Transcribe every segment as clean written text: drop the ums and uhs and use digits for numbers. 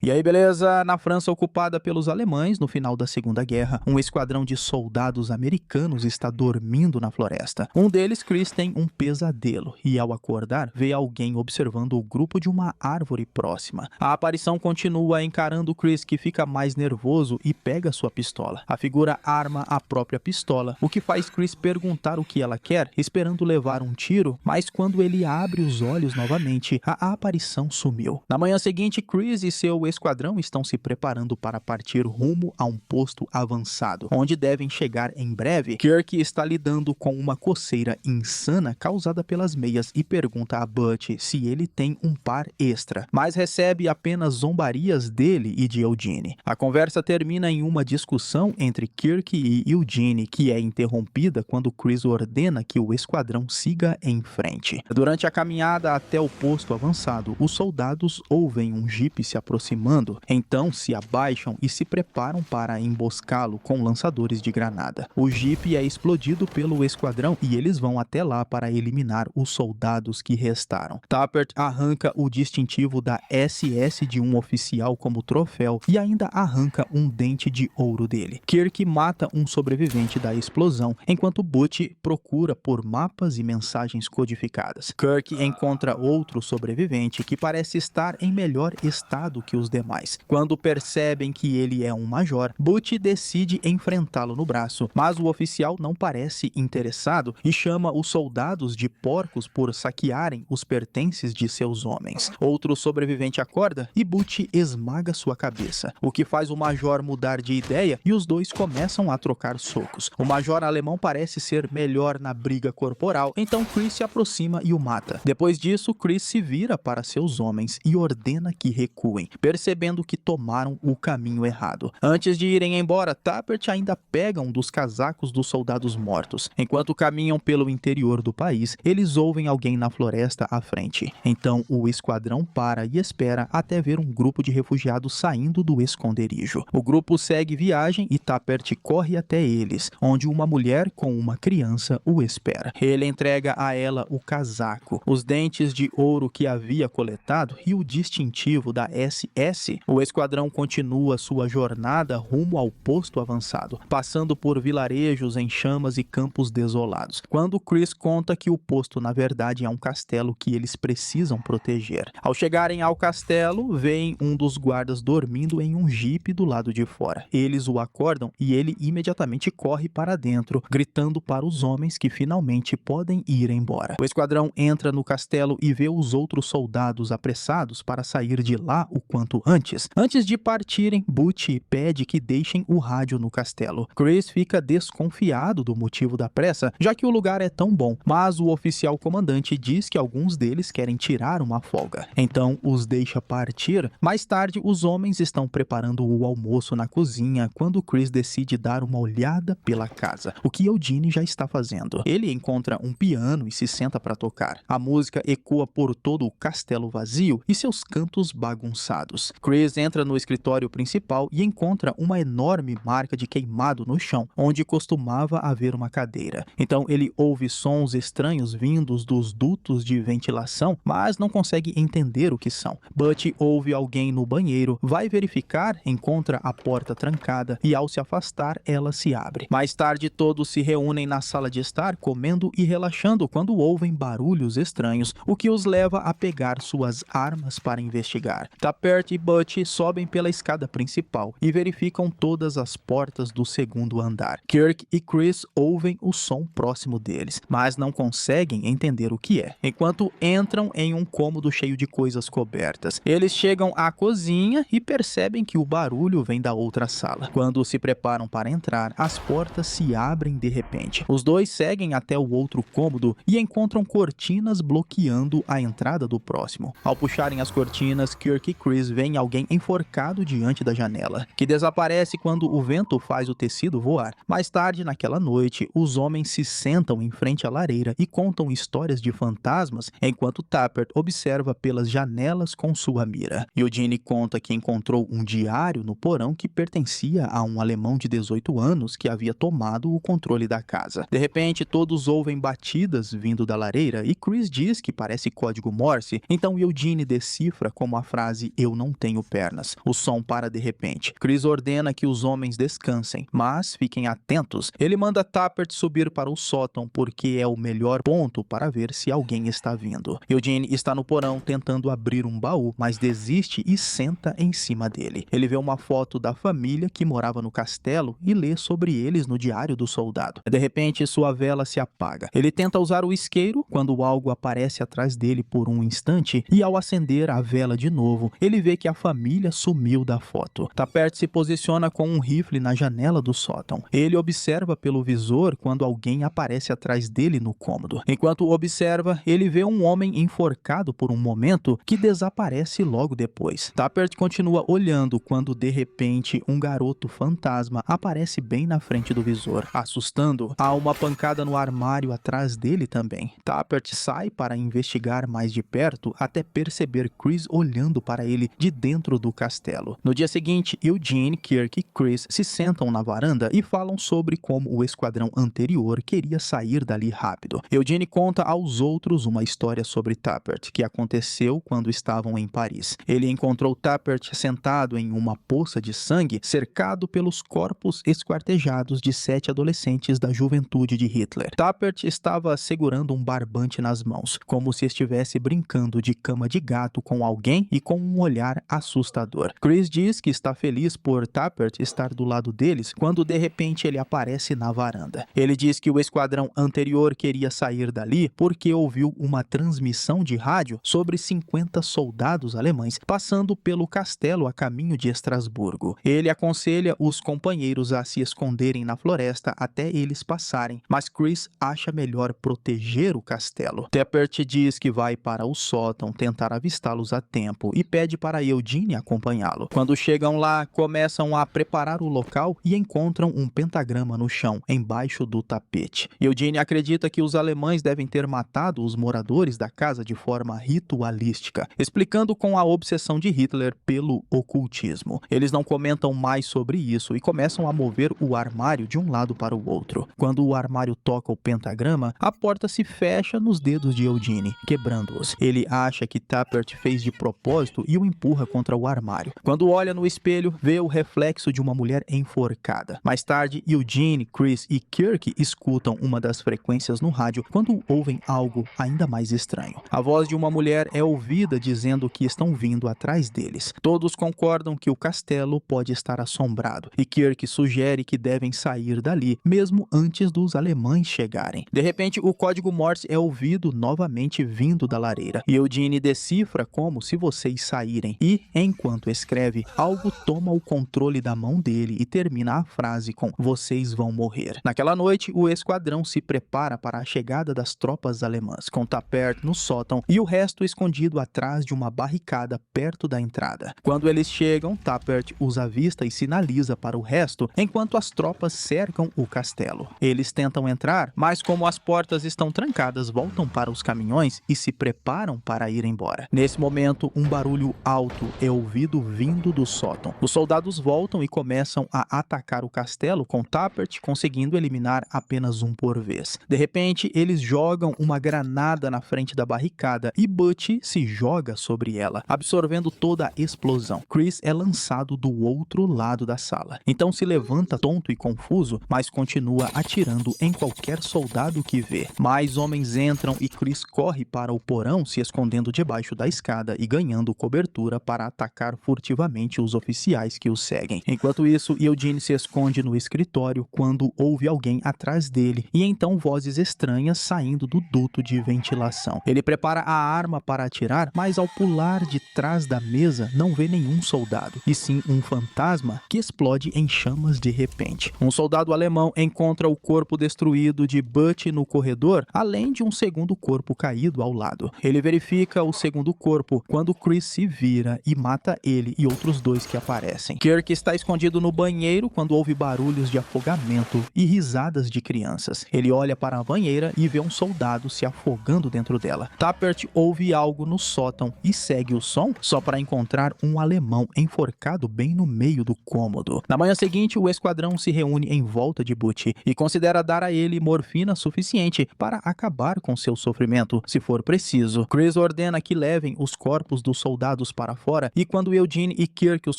E aí, beleza? Na França ocupada pelos alemães no final da Segunda Guerra, um esquadrão de soldados americanos está dormindo na floresta. Um deles, Chris, tem um pesadelo e, ao acordar, vê alguém observando o grupo de uma árvore próxima. A aparição continua encarando Chris, que fica mais nervoso e pega sua pistola. A figura arma a própria pistola, o que faz Chris perguntar o que ela quer, esperando levar um tiro, mas quando ele abre os olhos novamente, a aparição sumiu. Na manhã seguinte, Chris e seu esquadrão estão se preparando para partir rumo a um posto avançado, onde devem chegar em breve. Kirk está lidando com uma coceira insana causada pelas meias e pergunta a Butch se ele tem um par extra, mas recebe apenas zombarias dele e de Eugene. A conversa termina em uma discussão entre Kirk e Eugene, que é interrompida quando Chris ordena que o esquadrão siga em frente. Durante a caminhada até o posto avançado, os soldados ouvem um jipe se aproximando, então se abaixam e se preparam para emboscá-lo com lançadores de granada. O jipe é explodido pelo esquadrão e eles vão até lá para eliminar os soldados que restaram. Tappert arranca o distintivo da SS de um oficial como troféu e ainda arranca um dente de ouro dele. Kirk mata um sobrevivente da explosão, enquanto Butch procura por mapas e mensagens codificadas. Kirk encontra outro sobrevivente que parece estar em melhor estado que os demais. Quando percebem que ele é um major, Butch decide enfrentá-lo no braço, mas o oficial não parece interessado e chama os soldados de porcos por saquearem os pertences de seus homens. Outro sobrevivente acorda e Butch esmaga sua cabeça, o que faz o major mudar de ideia e os dois começam a trocar socos. O major alemão parece ser melhor na briga corporal, então Chris se aproxima e o mata. Depois disso, Chris se vira para seus homens e ordena que recuem, percebendo que tomaram o caminho errado. Antes de irem embora, Tappert ainda pega um dos casacos dos soldados mortos. Enquanto caminham pelo interior do país, eles ouvem alguém na floresta à frente. Então o esquadrão para e espera até ver um grupo de refugiados saindo do esconderijo. O grupo segue viagem e Tappert corre até eles, onde uma mulher com uma criança o espera. Ele entrega a ela o casaco, os dentes de ouro que havia coletado e o distintivo da SS. O esquadrão continua sua jornada rumo ao posto avançado, passando por vilarejos em chamas e campos desolados, quando Chris conta que o posto na verdade é um castelo que eles precisam proteger. Ao chegarem ao castelo, veem um dos guardas dormindo em um jipe do lado de fora. Eles o acordam e ele imediatamente corre para dentro, gritando para os homens que finalmente podem ir embora. O esquadrão entra no castelo e vê os outros soldados apressados para sair de lá o quanto antes. Antes de partirem, Butch pede que deixem o rádio no castelo. Chris fica desconfiado do motivo da pressa, já que o lugar é tão bom, mas o oficial comandante diz que alguns deles querem tirar uma folga. Então os deixa partir. Mais tarde, os homens estão preparando o almoço na cozinha quando Chris decide dar uma olhada pela casa, o que Eugene já está fazendo. Ele encontra um piano e se senta para tocar. A música ecoa por todo o castelo vazio e seus cantos bagunçados. Chris entra no escritório principal e encontra uma enorme marca de queimado no chão, onde costumava haver uma cadeira. Então ele ouve sons estranhos vindos dos dutos de ventilação, mas não consegue entender o que são. Butch ouve alguém no banheiro, vai verificar, encontra a porta trancada e ao se afastar, ela se abre. Mais tarde, todos se reúnem na sala de estar, comendo e relaxando quando ouvem barulhos estranhos, o que os leva a pegar suas armas para investigar. Tappert e Butch sobem pela escada principal e verificam todas as portas do segundo andar. Kirk e Chris ouvem o som próximo deles, mas não conseguem entender o que é, enquanto entram em um cômodo cheio de coisas cobertas. Eles chegam à cozinha e percebem que o barulho vem da outra sala. Quando se preparam para entrar, as portas se abrem de repente. Os dois seguem até o outro cômodo e encontram cortinas bloqueando a entrada do próximo. Ao puxarem as cortinas, Kirk e Chris veem alguém enforcado diante da janela, que desaparece quando o vento faz o tecido voar. Mais tarde, naquela noite, os homens se sentam em frente à lareira e contam histórias de fantasmas, enquanto Tappert observa pelas janelas com sua mira. Eugene conta que encontrou um diário no porão que pertencia a um alemão de 18 anos que havia tomado o controle da casa. De repente, todos ouvem batidas vindo da lareira e Chris diz que parece código Morse, então Eugene decifra como a frase "eu não não tenho pernas. O som para de repente. Chris ordena que os homens descansem, mas fiquem atentos. Ele manda Tappert subir para o sótão porque é o melhor ponto para ver se alguém está vindo. Eugene está no porão tentando abrir um baú, mas desiste e senta em cima dele. Ele vê uma foto da família que morava no castelo e lê sobre eles no diário do soldado. De repente, sua vela se apaga. Ele tenta usar o isqueiro quando algo aparece atrás dele por um instante e ao acender a vela de novo, ele vê que a família sumiu da foto. Tappert se posiciona com um rifle na janela do sótão. Ele observa pelo visor quando alguém aparece atrás dele no cômodo. Enquanto observa, ele vê um homem enforcado por um momento que desaparece logo depois. Tappert continua olhando quando de repente um garoto fantasma aparece bem na frente do visor, assustando. Há uma pancada no armário atrás dele também. Tappert sai para investigar mais de perto até perceber Chris olhando para ele de dentro do castelo. No dia seguinte, Eugene, Kirk e Chris se sentam na varanda e falam sobre como o esquadrão anterior queria sair dali rápido. Eugene conta aos outros uma história sobre Tappert, que aconteceu quando estavam em Paris. Ele encontrou Tappert sentado em uma poça de sangue, cercado pelos corpos esquartejados de 7 adolescentes da juventude de Hitler. Tappert estava segurando um barbante nas mãos, como se estivesse brincando de cama de gato com alguém e com um olhar assustador. Chris diz que está feliz por Tappert estar do lado deles quando de repente ele aparece na varanda. Ele diz que o esquadrão anterior queria sair dali porque ouviu uma transmissão de rádio sobre 50 soldados alemães passando pelo castelo a caminho de Estrasburgo. Ele aconselha os companheiros a se esconderem na floresta até eles passarem, mas Chris acha melhor proteger o castelo. Tappert diz que vai para o sótão tentar avistá-los a tempo e pede para Eugene acompanhá-lo. Quando chegam lá, começam a preparar o local e encontram um pentagrama no chão, embaixo do tapete. Eugene acredita que os alemães devem ter matado os moradores da casa de forma ritualística, explicando com a obsessão de Hitler pelo ocultismo. Eles não comentam mais sobre isso e começam a mover o armário de um lado para o outro. Quando o armário toca o pentagrama, a porta se fecha nos dedos de Eugene, quebrando-os. Ele acha que Tappert fez de propósito e o empurra contra o armário. Quando olha no espelho, vê o reflexo de uma mulher enforcada. Mais tarde, Eugene, Chris e Kirk escutam uma das frequências no rádio quando ouvem algo ainda mais estranho. A voz de uma mulher é ouvida dizendo que estão vindo atrás deles. Todos concordam que o castelo pode estar assombrado e Kirk sugere que devem sair dali, mesmo antes dos alemães chegarem. De repente, o código Morse é ouvido novamente vindo da lareira. E Eugene decifra como se vocês saírem e, enquanto escreve, algo toma o controle da mão dele e termina a frase com "vocês vão morrer". Naquela noite, o esquadrão se prepara para a chegada das tropas alemãs, com Tappert no sótão e o resto escondido atrás de uma barricada perto da entrada. Quando eles chegam, Tappert os avista e sinaliza para o resto, enquanto as tropas cercam o castelo. Eles tentam entrar, mas como as portas estão trancadas, voltam para os caminhões e se preparam para ir embora. Nesse momento, um barulho alto é ouvido vindo do sótão. Os soldados voltam e começam a atacar o castelo, com Tappert conseguindo eliminar apenas um por vez. De repente, eles jogam uma granada na frente da barricada e Butch se joga sobre ela, absorvendo toda a explosão. Chris é lançado do outro lado da sala. Então se levanta tonto e confuso, mas continua atirando em qualquer soldado que vê. Mais homens entram e Chris corre para o porão, se escondendo debaixo da escada e ganhando cobertura para atacar furtivamente os oficiais que o seguem. Enquanto isso, Eugene se esconde no escritório quando ouve alguém atrás dele e então vozes estranhas saindo do duto de ventilação. Ele prepara a arma para atirar, mas ao pular de trás da mesa não vê nenhum soldado, e sim um fantasma que explode em chamas de repente. Um soldado alemão encontra o corpo destruído de Butch no corredor, além de um segundo corpo caído ao lado. Ele verifica o segundo corpo quando Chris se vira e mata ele e outros dois que aparecem. Kirk está escondido no banheiro quando ouve barulhos de afogamento e risadas de crianças. Ele olha para a banheira e vê um soldado se afogando dentro dela. Tappert ouve algo no sótão e segue o som só para encontrar um alemão enforcado bem no meio do cômodo. Na manhã seguinte, o esquadrão se reúne em volta de Butch e considera dar a ele morfina suficiente para acabar com seu sofrimento, se for preciso. Chris ordena que levem os corpos dos soldados para fora e quando Eugene e Kirk os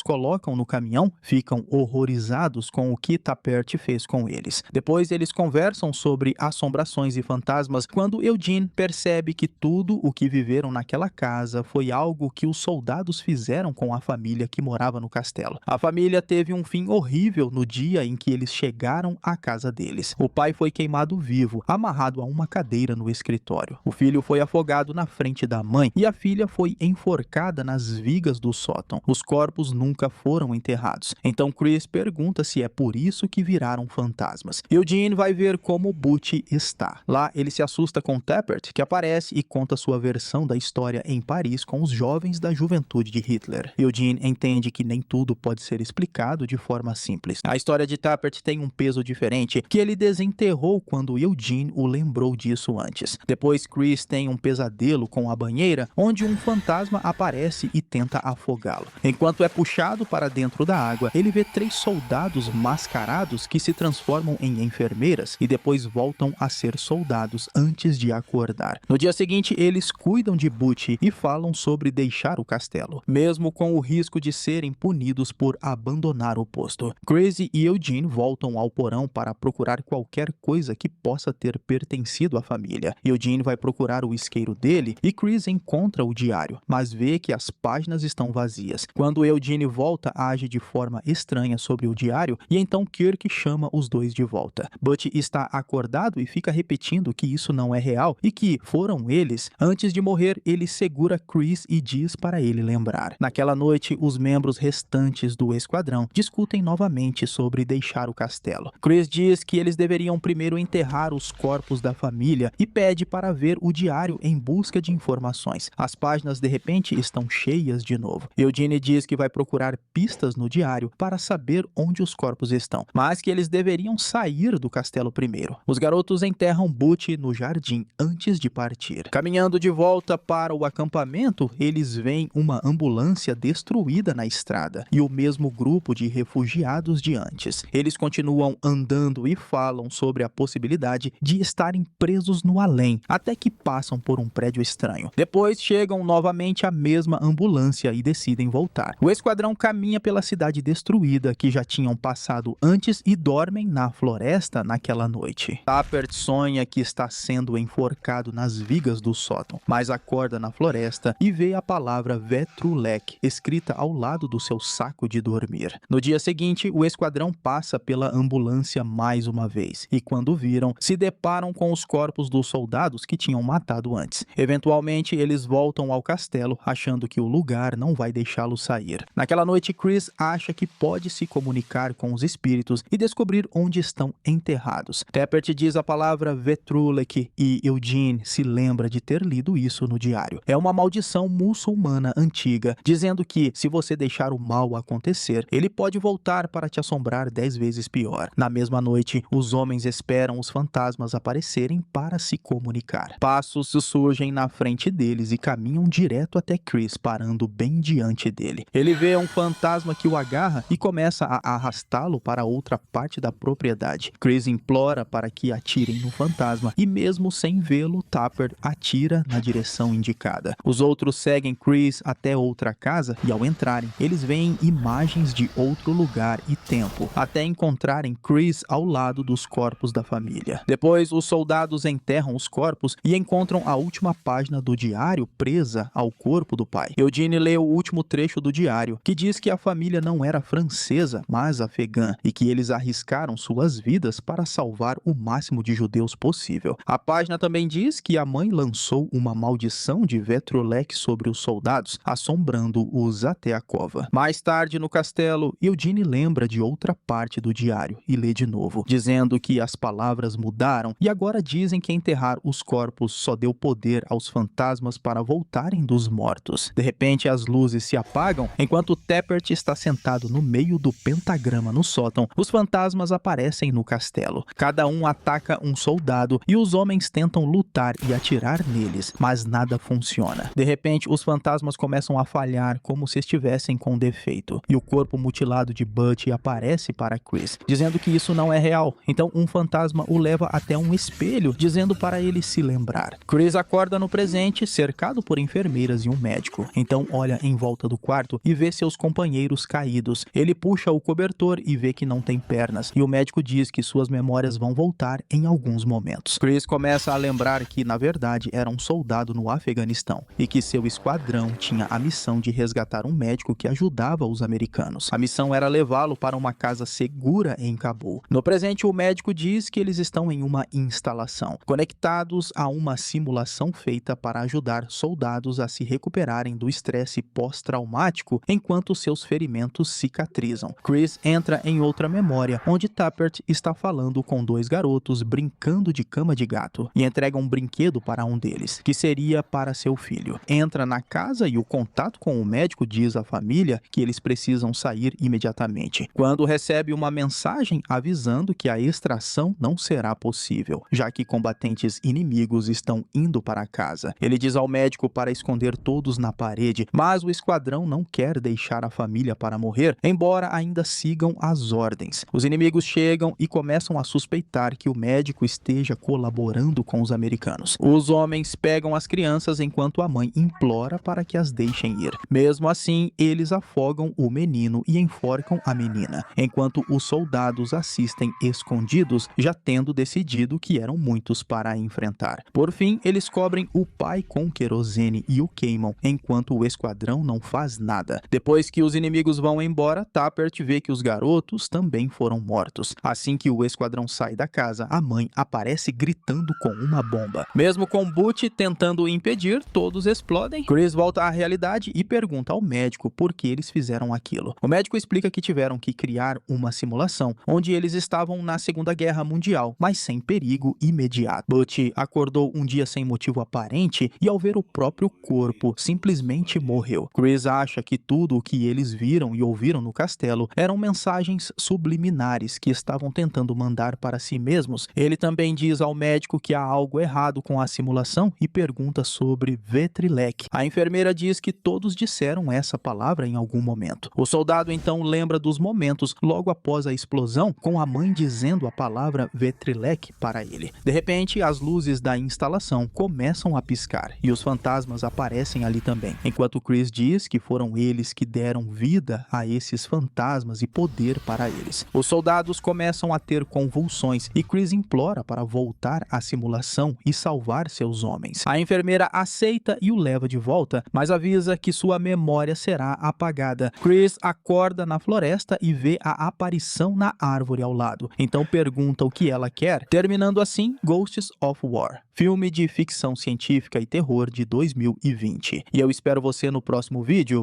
colocam no caminhão, ficam horrorizados com o que Tappert fez com eles. Depois eles conversam sobre assombrações e fantasmas quando Eugene percebe que tudo o que viveram naquela casa foi algo que os soldados fizeram com a família que morava no castelo. A família teve um fim horrível no dia em que eles chegaram à casa deles. O pai foi queimado vivo, amarrado a uma cadeira no escritório. O filho foi afogado na frente da mãe e a filha foi enforcada nas vigas do sótão. Os corpos nunca foram enterrados. Então Chris pergunta se é por isso que viraram fantasmas. Eugene vai ver como Butch está. Lá ele se assusta com Tappert, que aparece e conta sua versão da história em Paris com os jovens da juventude de Hitler. Eugene entende que nem tudo pode ser explicado de forma simples. A história de Tappert tem um peso diferente que ele desenterrou quando Eugene o lembrou disso antes. Depois Chris tem um pesadelo com a banheira, onde um fantasma aparece e tenta afogá-lo. Enquanto é puxado para dentro da água, ele vê 3 soldados mascarados que se transformam em enfermeiras e depois voltam a ser soldados antes de acordar. No dia seguinte, eles cuidam de Butch e falam sobre deixar o castelo, mesmo com o risco de serem punidos por abandonar o posto. Chris e Eugene voltam ao porão para procurar qualquer coisa que possa ter pertencido à família. Eugene vai procurar o isqueiro dele e Chris encontra o diário, mas vê que as páginas estão vazias. Quando Eugene volta, age de forma estranha sobre o diário e então Kirk chama os dois de volta. Butch está acordado e fica repetindo que isso não é real e que foram eles. Antes de morrer, ele segura Chris e diz para ele lembrar. Naquela noite, os membros restantes do esquadrão discutem novamente sobre deixar o castelo. Chris diz que eles deveriam primeiro enterrar os corpos da família e pede para ver o diário em busca de informações. As páginas de repente estão cheias de novo. Eugene diz que vai procurar pistas no diário para saber onde os corpos estão, mas que eles deveriam sair do castelo primeiro. Os garotos enterram Butch no jardim antes de partir. Caminhando de volta para o acampamento, eles veem uma ambulância destruída na estrada e o mesmo grupo de refugiados de antes. Eles continuam andando e falam sobre a possibilidade de estarem presos no além, até que passam por um prédio estranho. Depois chegam novamente à mesma ambulância e decidem voltar. O esquadrão caminha pela cidade destruída que já tinham passado antes e dormem na floresta naquela noite. Tappert sonha que está sendo enforcado nas vigas do sótão, mas acorda na floresta e vê a palavra Vetrulek escrita ao lado do seu saco de dormir. No dia seguinte, o esquadrão passa pela ambulância mais uma vez e quando viram, se deparam com os corpos dos soldados que tinham matado antes. Eventualmente, eles voltam ao castelo, achando que o lugar não vai deixá-los sair. Naquela noite, Chris acha que pode se comunicar com os espíritos e descobrir onde estão enterrados. Tappert diz a palavra Vetrulek e Eugene se lembra de ter lido isso no diário. É uma maldição muçulmana antiga, dizendo que, se você deixar o mal acontecer, ele pode voltar para te assombrar 10 vezes pior. Na mesma noite, os homens esperam os fantasmas aparecerem para se comunicar. Passos surgem na frente deles e caminham direto até Chris, parando bem diante dele. Ele vê um fantasma que o agarra e começa a arrastá-lo para outra parte da propriedade. Chris implora para que atirem no fantasma e mesmo sem vê-lo, Tappert atira na direção indicada. Os outros seguem Chris até outra casa e ao entrarem, eles veem imagens de outro lugar e tempo, até encontrarem Chris ao lado dos corpos da família. Depois, os soldados enterram os corpos e encontram a última página do diário presa ao corpo do pai. Eugene lê o último trecho do diário, que diz que a família não era francesa, mas afegã, e que eles arriscaram suas vidas para salvar o máximo de judeus possível. A página também diz que a mãe lançou uma maldição de Vetrolek sobre os soldados, assombrando-os até a cova. Mais tarde, no castelo, Eugene lembra de outra parte do diário e lê de novo, dizendo que as palavras mudaram e agora dizem que enterrar os corpos só deu poder aos fantasmas para voltarem dos mortos. De repente, as luzes se apagam enquanto Tappert está sentado no meio do pentagrama no sótão. Os fantasmas aparecem no castelo. Cada um ataca um soldado e os homens tentam lutar e atirar neles, mas nada funciona. De repente, os fantasmas começam a falhar como se estivessem com defeito, e o corpo mutilado de Butch aparece para Chris, dizendo que isso não é real. Então, um fantasma o leva até um espelho, dizendo para ele se lembrar. Chris acorda no presente, cercado por enfermeiras e um médico. Então, olha em volta do quarto e vê seus companheiros caídos. Ele puxa o cobertor e vê que não tem pernas, e o médico diz que suas memórias vão voltar em alguns momentos. Chris começa a lembrar que, na verdade, era um soldado no Afeganistão e que seu esquadrão tinha a missão de resgatar um médico que ajudava os americanos. A missão era levá-lo para uma casa segura em Cabul. No presente, o médico diz que eles estão em uma instalação, conectados a uma simulação feita para ajudar soldados a se recuperarem do estresse pós-traumático enquanto seus ferimentos cicatrizam. Chris entra em outra memória, onde Tappert está falando com dois garotos brincando de cama de gato e entrega um brinquedo para um deles, que seria para seu filho. Entra na casa e o contato com o médico diz à família que eles precisam sair imediatamente, quando recebe uma mensagem avisando que a extração não será possível, já que combatentes inimigos estão indo para casa. Ele diz ao médico para esconder todos na parede, mas o esquadrão não quer deixar a família para morrer, embora ainda sigam as ordens. Os inimigos chegam e começam a suspeitar que o médico esteja colaborando com os americanos. Os homens pegam as crianças enquanto a mãe implora para que as deixem ir. Mesmo assim, eles afogam o menino e enforcam a menina, enquanto os soldados assistem escondidos, já tendo decidido que eram muitos para enfrentar. Por fim, eles cobrem o pai com querosene e o queimam, enquanto o esquadrão não faz nada. Depois que os inimigos vão embora, Tappert vê que os garotos também foram mortos. Assim que o esquadrão sai da casa, a mãe aparece gritando com uma bomba. Mesmo com Butch tentando impedir, todos explodem. Chris volta à realidade e pergunta ao médico por que eles fizeram aquilo. O médico explica que tiveram que criar uma simulação onde eles estavam na Segunda Guerra Mundial, mas sem perigo imediato. Butch acordou um dia sem motivo aparente e, ao ver o próprio corpo, simplesmente morreu. Chris acha que tudo o que eles viram e ouviram no castelo eram mensagens subliminares que estavam tentando mandar para si mesmos. Ele também diz ao médico que há algo errado com a simulação e pergunta sobre Vetrilek. A enfermeira diz que todos disseram essa palavra em algum momento. O soldado então lembra dos momentos logo após a explosão, com a mãe dizendo a palavra Vetrilek para ele. De repente, as luzes da instalação começam a piscar e os fantasmas aparecem ali também, enquanto Chris diz que foram eles que deram vida a esses fantasmas e poder para eles. Os soldados começam a ter convulsões e Chris implora para voltar à simulação e salvar seus homens. A enfermeira aceita e o leva de volta, mas avisa que sua memória será apagada. Chris acorda na floresta e vê a aparição na árvore ao lado, então pergunta o que ela quer, terminando assim Ghosts of War, filme de ficção científica e terror de 2020. E eu espero você no próximo vídeo.